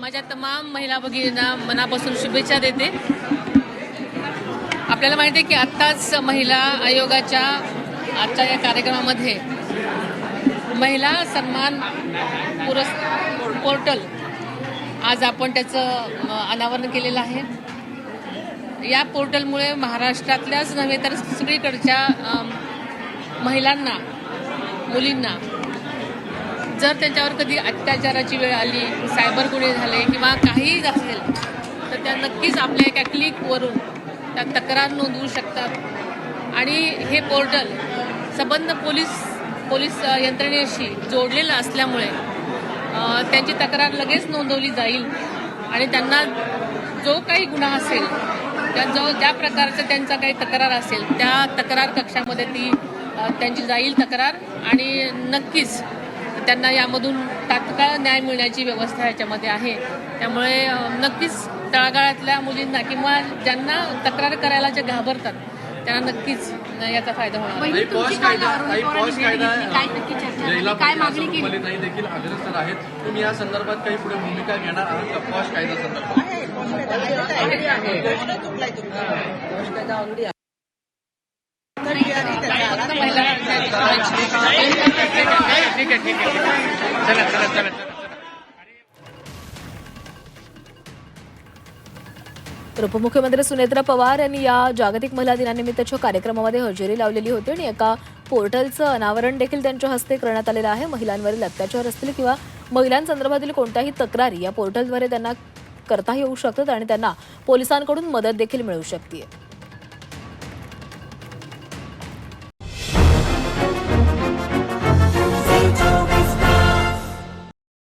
माझ्या तमाम महिला भगिनींना मनापासून शुभेच्छा देते। आपल्याला माहिती आहे की आत्ताच महिला आयोगाच्या आजच्या या कार्यक्रमामध्ये महिला सन्मान पोर्टल आज आपण त्याचं अनावरण केलेलं आहे। या पोर्टलमुळे महाराष्ट्रातल्याच नव्हे तर सगळीकडच्या महिलांना, मुलींना जर त्यांच्यावर कधी अत्याचाराची वेळ आली, सायबर गुन्हे झाले किंवा काहीही असेल तर त्या नक्कीच आपल्या एका क्लिकवरून त्या तक्रार नोंदवू शकतात। आणि हे पोर्टल संबंध पोलीस यंत्रणेशी जोडलेलं असल्यामुळे त्यांची तक्रार लगेच नोंदवली जाईल आणि त्यांना जो काही गुन्हा असेल, ज्या प्रकारचं त्यांचा काही तक्रार असेल त्या तक्रार कक्षामध्ये त्यांची जाईल तक्रार आणि नक्कीच त्यांना यामधून तात्काळ न्याय मिळण्याची व्यवस्था याच्यामध्ये आहे। त्यामुळे नक्कीच तळागाळातल्या मुलींना किंवा ज्यांना तक्रार करायला जे घाबरतात त्यांना नक्कीच याचा फायदा होणार आहे। काय मागणी केली नाही देखील अग्रसर आहेत, तुम्ही या संदर्भात काही पुढे भूमिका घेणार आहात का? पॉश कायदा संदर्भात उपमुख्यमंत्री सुनेत्रा पवार यांनी या जागतिक महिला दिनानिमित्तच्या कार्यक्रमामध्ये हजेरी लावलेली होती आणि एका पोर्टलचं अनावरण देखील त्यांच्या हस्ते करण्यात आलेलं आहे। महिलांवरील अत्याचार असतील किंवा महिलांसंदर्भातील कोणत्याही तक्रारी या पोर्टलद्वारे त्यांना करता येऊ शकतात आणि त्यांना पोलिसांकडून मदत देखील मिळू शकते।